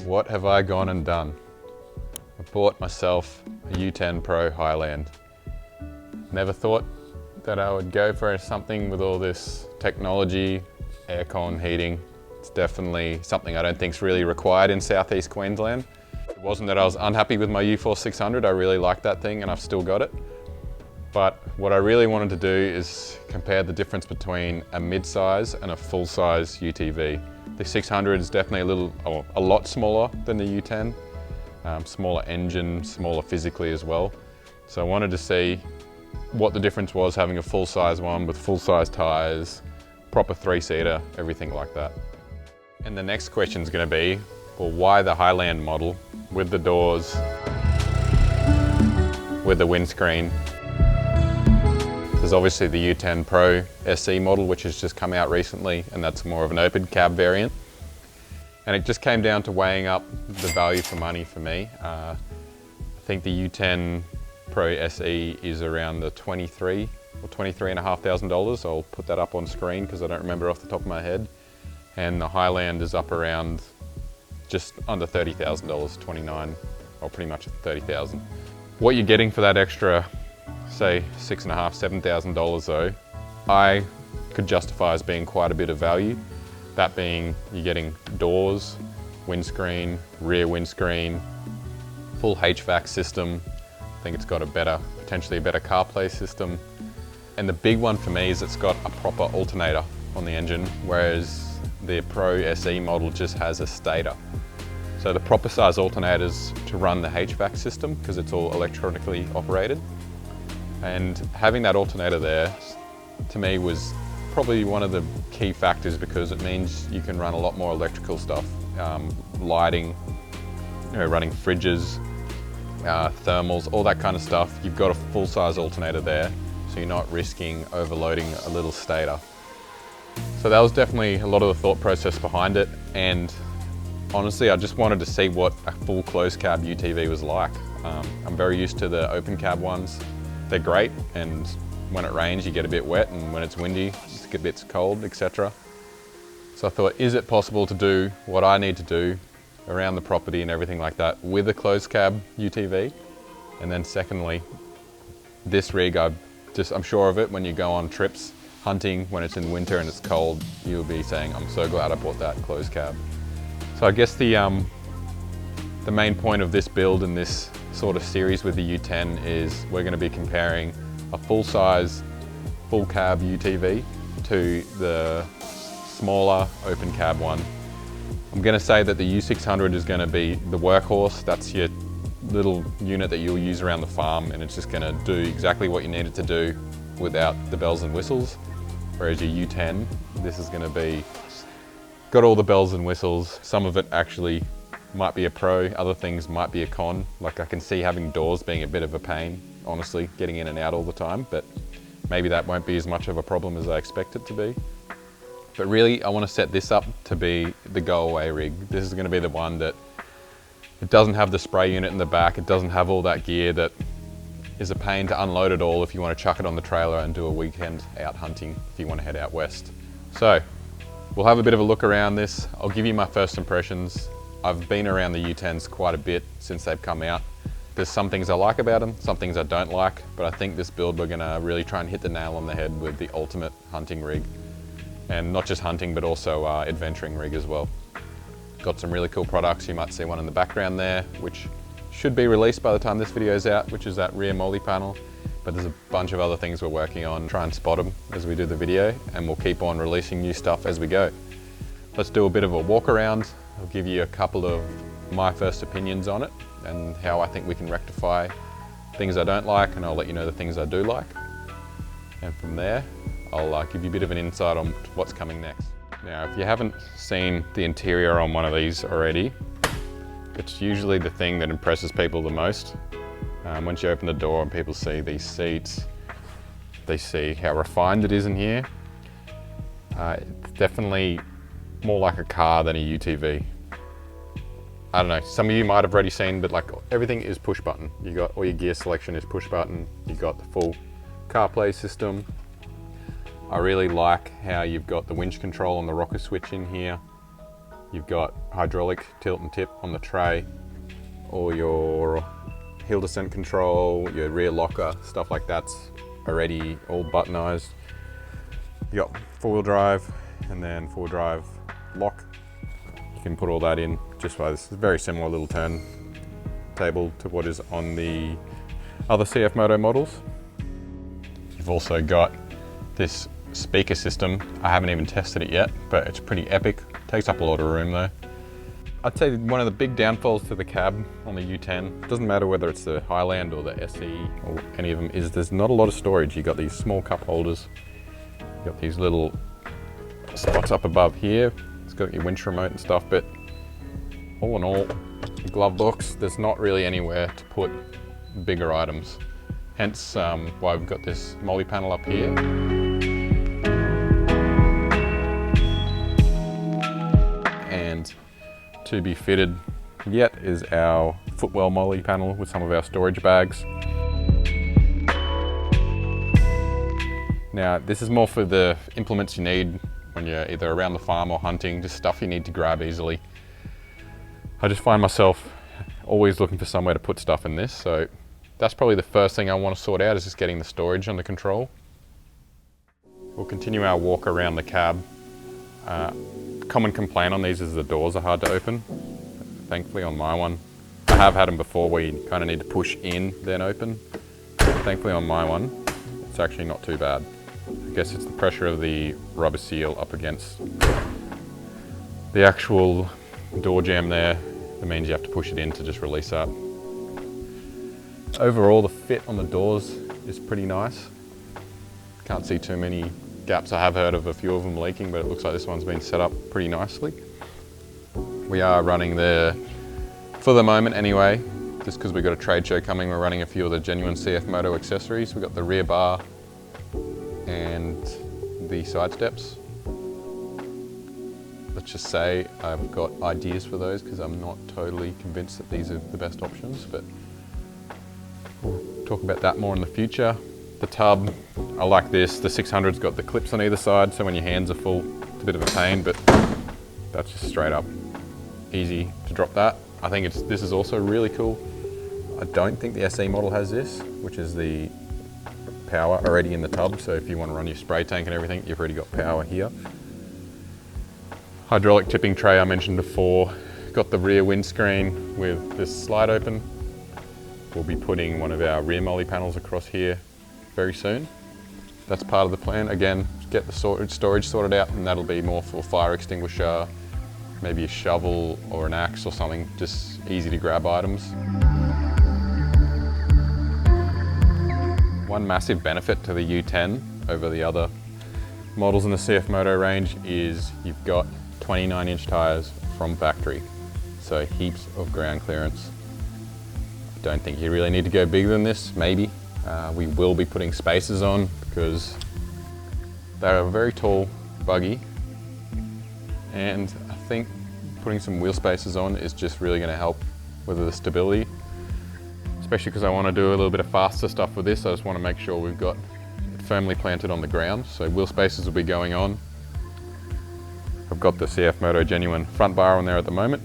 What have I gone and done? I bought myself a U10 Pro Highland. Never thought that I would go for something with all this technology, aircon, heating. It's definitely something I don't think is really required in southeast Queensland. It wasn't that I was unhappy with my UForce 600, I really like that thing and I've still got it. But what I really wanted to do is compare the difference between a mid-size and a full-size UTV. The 600 is definitely a lot smaller than the U10. Smaller engine, smaller physically as well. So I wanted to see what the difference was having a full-size one with full-size tyres, proper three-seater, everything like that. And the next question is going to be, well, why the Highland model with the doors, with the windscreen? There's obviously the U10 Pro SE model, which has just come out recently, and that's more of an open cab variant. And it just came down to weighing up the value for money for me. I think the U10 Pro SE is around the $23,000 or $23,500. I'll put that up on screen because I don't remember off the top of my head. And the Highland is up around just under $30,000, 29, or pretty much $30,000. What you're getting for that extra, say $6,500, $7,000 though, I could justify as being quite a bit of value. That being, you're getting doors, windscreen, rear windscreen, full HVAC system. I think it's got potentially a better CarPlay system. And the big one for me is it's got a proper alternator on the engine, whereas the Pro SE model just has a stator. So the proper size alternators to run the HVAC system, because it's all electronically operated. And having that alternator there, to me, was probably one of the key factors because it means you can run a lot more electrical stuff, lighting, running fridges, thermals, all that kind of stuff. You've got a full-size alternator there, so you're not risking overloading a little stator. So that was definitely a lot of the thought process behind it, and honestly, I just wanted to see what a full closed cab UTV was like. I'm very used to the open cab ones. They're great, and when it rains you get a bit wet, and when it's windy it gets a bit cold, etc. So I thought, is it possible to do what I need to do around the property and everything like that with a closed cab UTV? And then secondly, this rig, I'm sure of it, when you go on trips hunting when it's in winter and it's cold, you'll be saying, I'm so glad I bought that closed cab. So I guess the main point of this build and this sort of series with the U10 is we're going to be comparing a full-size, full cab UTV to the smaller open cab one. I'm going to say that the U600 is going to be the workhorse. That's your little unit that you'll use around the farm, and it's just going to do exactly what you need it to do without the bells and whistles. Whereas your U10, this is going to be got all the bells and whistles. Some of it actually might be a pro, other things might be a con. Like I can see having doors being a bit of a pain, honestly, getting in and out all the time, but maybe that won't be as much of a problem as I expect it to be. But really, I want to set this up to be the go-away rig. This is going to be the one that it doesn't have the spray unit in the back, it doesn't have all that gear that is a pain to unload it all if you want to chuck it on the trailer and do a weekend out hunting if you want to head out west. So, we'll have a bit of a look around this. I'll give you my first impressions. I've been around the U10s quite a bit since they've come out. There's some things I like about them, some things I don't like, but I think this build we're going to really try and hit the nail on the head with the ultimate hunting rig. And not just hunting, but also adventuring rig as well. Got some really cool products. You might see one in the background there, which should be released by the time this video is out, which is that rear multi panel. But there's a bunch of other things we're working on. Try and spot them as we do the video, and we'll keep on releasing new stuff as we go. Let's do a bit of a walk around. I'll give you a couple of my first opinions on it and how I think we can rectify things I don't like, and I'll let you know the things I do like. And from there, I'll give you a bit of an insight on what's coming next. Now, if you haven't seen the interior on one of these already, it's usually the thing that impresses people the most. Once you open the door and people see these seats, they see how refined it is in here. It's definitely more like a car than a UTV. I don't know, some of you might have already seen, but like everything is push button. You got all your gear selection is push button. You got the full CarPlay system. I really like how you've got the winch control and the rocker switch in here. You've got hydraulic tilt and tip on the tray, all your hill descent control, your rear locker, stuff like that's already all buttonized. You got 4-wheel drive and then 4-wheel drive lock. You can put all that in just by this very similar little turntable to what is on the other CFMOTO models. You've also got this speaker system. I haven't even tested it yet, but it's pretty epic. Takes up a lot of room though. I'd say one of the big downfalls to the cab on the U10, doesn't matter whether it's the Highland or the SE or any of them, is there's not a lot of storage. You've got these small cup holders. You've got these little spots up above here. It's got your winch remote and stuff, but all in all, your glove box, there's not really anywhere to put bigger items. Hence why we've got this molly panel up here. And to be fitted yet is our footwell molly panel with some of our storage bags. Now this is more for the implements you need when you're either around the farm or hunting, just stuff you need to grab easily. I just find myself always looking for somewhere to put stuff in this, so that's probably the first thing I want to sort out, is just getting the storage under control. We'll continue our walk around the cab. Common complaint on these is the doors are hard to open. Thankfully on my one, I have had them before where you kind of need to push in then open. Thankfully on my one, it's actually not too bad. I guess it's the pressure of the rubber seal up against the actual door jamb there. That means you have to push it in to just release that. Overall, the fit on the doors is pretty nice. Can't see too many gaps. I have heard of a few of them leaking, but it looks like this one's been set up pretty nicely. We are running for the moment anyway, just because we've got a trade show coming, we're running a few of the genuine CFMOTO accessories. We've got the rear bar and the side steps. Let's just say I've got ideas for those because I'm not totally convinced that these are the best options, but we'll talk about that more in the future. The tub, I like this. The 600's got the clips on either side, so when your hands are full, it's a bit of a pain, but that's just straight up easy to drop that. I think this is also really cool. I don't think the SE model has this, which is the power already in the tub, so if you want to run your spray tank and everything, you've already got power here. Hydraulic tipping tray I mentioned before. Got the rear windscreen with this slide open. We'll be putting one of our rear molly panels across here very soon. That's part of the plan. Again, get the storage sorted out, and that'll be more for fire extinguisher, maybe a shovel or an axe or something, just easy to grab items. One massive benefit to the U10 over the other models in the CFMOTO range is you've got 29-inch tyres from factory, so heaps of ground clearance. I don't think you really need to go bigger than this, maybe. We will be putting spacers on because they're a very tall buggy, and I think putting some wheel spacers on is just really going to help with the stability, especially because I want to do a little bit of faster stuff with this. I just want to make sure we've got it firmly planted on the ground, so wheel spacers will be going on. I've got the CFMOTO genuine front bar on there at the moment.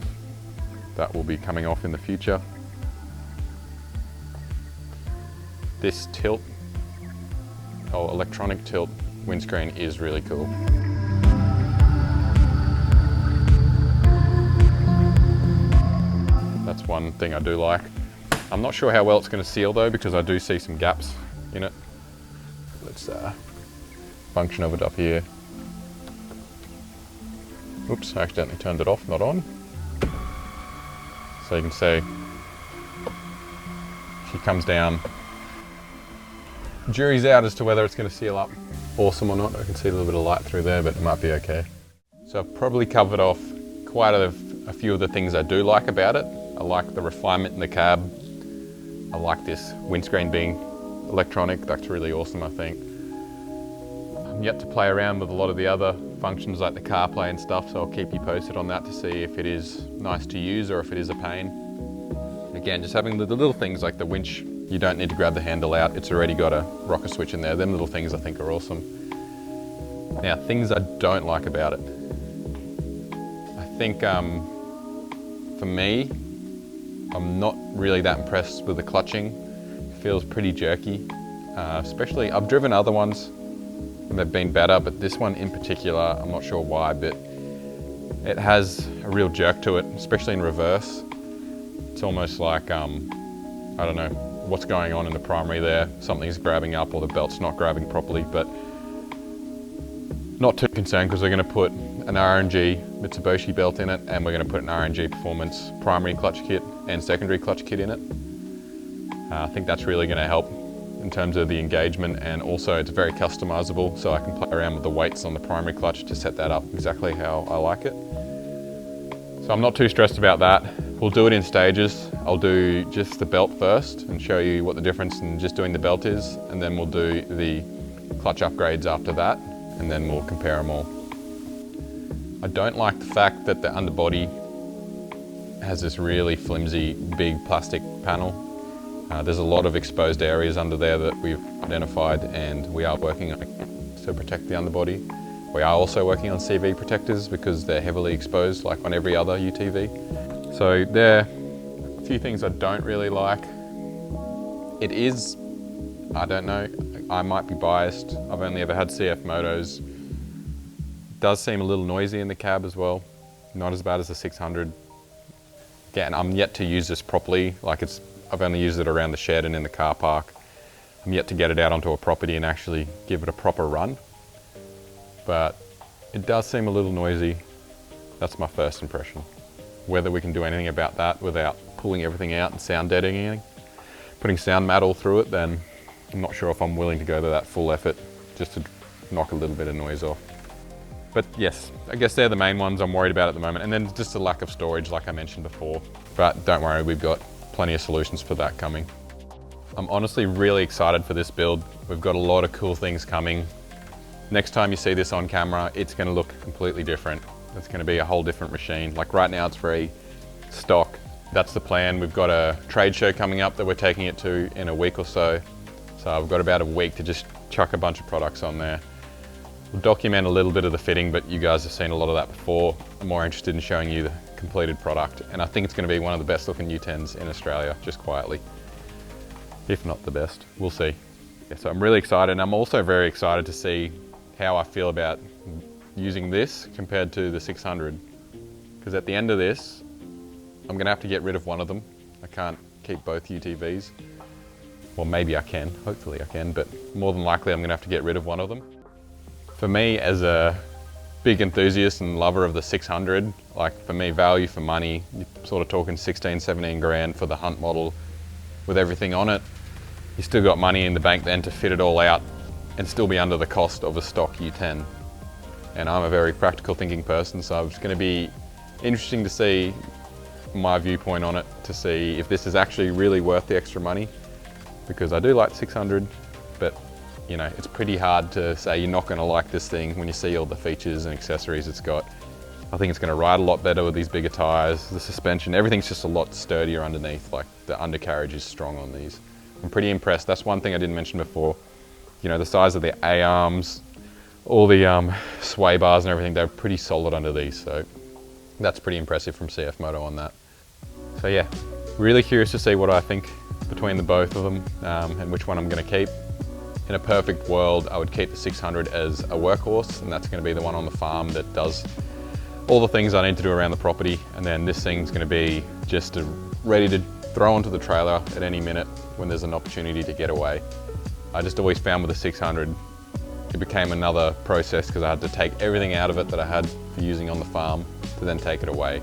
That will be coming off in the future. This tilt, electronic tilt windscreen is really cool. That's one thing I do like. I'm not sure how well it's going to seal though, because I do see some gaps in it. Let's function of it up here. Oops, I accidentally turned it off, not on. So you can see she comes down. Jury's out as to whether it's going to seal up awesome or not. I can see a little bit of light through there, but it might be okay. So I've probably covered off quite a few of the things I do like about it. I like the refinement in the cab. I like this windscreen being electronic. That's really awesome, I think. I'm yet to play around with a lot of the other functions like the CarPlay and stuff, so I'll keep you posted on that to see if it is nice to use or if it is a pain. Again, just having the little things like the winch, you don't need to grab the handle out. It's already got a rocker switch in there. Them little things I think are awesome. Now, things I don't like about it. I think for me, I'm not really that impressed with the clutching. It feels pretty jerky, especially I've driven other ones and they've been better, but this one in particular, I'm not sure why, but it has a real jerk to it, especially in reverse. It's almost like, I don't know what's going on in the primary there. Something's grabbing up or the belt's not grabbing properly, but not too concerned because we're going to put an RNG Mitsubishi belt in it, and we're going to put an RNG Performance primary clutch kit and secondary clutch kit in it. I think that's really going to help in terms of the engagement, and also it's very customizable, so I can play around with the weights on the primary clutch to set that up exactly how I like it. So I'm not too stressed about that. We'll do it in stages. I'll do just the belt first and show you what the difference in just doing the belt is, and then we'll do the clutch upgrades after that, and then we'll compare them all. I don't like the fact that the underbody has this really flimsy, big plastic panel. There's a lot of exposed areas under there that we've identified, and we are working on it to protect the underbody. We are also working on CV protectors because they're heavily exposed, like on every other UTV. So there are a few things I don't really like. It is, I don't know, I might be biased. I've only ever had CFMOTOs. It does seem a little noisy in the cab as well. Not as bad as the 600. Again, I'm yet to use this properly. I've only used it around the shed and in the car park. I'm yet to get it out onto a property and actually give it a proper run. But it does seem a little noisy. That's my first impression. Whether we can do anything about that without pulling everything out and sound deadening, putting sound mat all through it, then I'm not sure if I'm willing to go to that full effort just to knock a little bit of noise off. But yes, I guess they're the main ones I'm worried about at the moment. And then just the lack of storage, like I mentioned before. But don't worry, we've got plenty of solutions for that coming. I'm honestly really excited for this build. We've got a lot of cool things coming. Next time you see this on camera, it's going to look completely different. It's going to be a whole different machine. Like right now it's very stock. That's the plan. We've got a trade show coming up that we're taking it to in a week or so. So I've got about a week to just chuck a bunch of products on there. We'll document a little bit of the fitting, but you guys have seen a lot of that before. I'm more interested in showing you the completed product, and I think it's going to be one of the best looking U10s in Australia, just quietly. If not the best, we'll see. Yeah, so I'm really excited, and I'm also very excited to see how I feel about using this compared to the 600. Because at the end of this, I'm going to have to get rid of one of them. I can't keep both UTVs. Well, maybe I can, hopefully I can, but more than likely I'm going to have to get rid of one of them. For me, as a big enthusiast and lover of the 600, like for me, value for money, you're sort of talking 16, 17 grand for the Hunt model with everything on it. You still got money in the bank then to fit it all out and still be under the cost of a stock U10. And I'm a very practical thinking person, so it's going to be interesting to see my viewpoint on it, to see if this is actually really worth the extra money, because I do like 600, but you know, it's pretty hard to say you're not going to like this thing when you see all the features and accessories it's got. I think it's going to ride a lot better with these bigger tyres, the suspension, everything's just a lot sturdier underneath, like the undercarriage is strong on these. I'm pretty impressed. That's one thing I didn't mention before. You know, the size of the A-arms, all the sway bars and everything, they're pretty solid under these, so that's pretty impressive from CFMOTO on that. So yeah, really curious to see what I think between the both of them and which one I'm going to keep. In a perfect world, I would keep the 600 as a workhorse, and that's going to be the one on the farm that does all the things I need to do around the property, and then this thing's going to be just ready to throw onto the trailer at any minute when there's an opportunity to get away. I just always found with the 600, it became another process because I had to take everything out of it that I had for using on the farm to then take it away.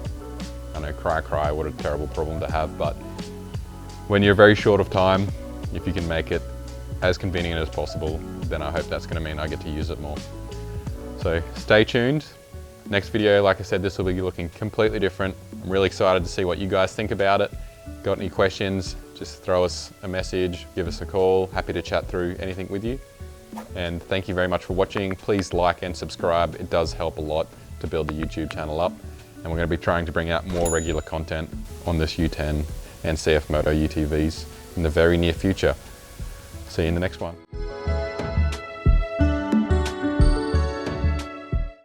I know, cry, what a terrible problem to have, but when you're very short of time, if you can make it as convenient as possible, then I hope that's going to mean I get to use it more. So stay tuned. Next video, like I said, this will be looking completely different. I'm really excited to see what you guys think about it. Got any questions, just throw us a message, give us a call. Happy to chat through anything with you. And thank you very much for watching. Please like and subscribe. It does help a lot to build the YouTube channel up. And we're going to be trying to bring out more regular content on this U10 and CFMOTO UTVs in the very near future. See you in the next one.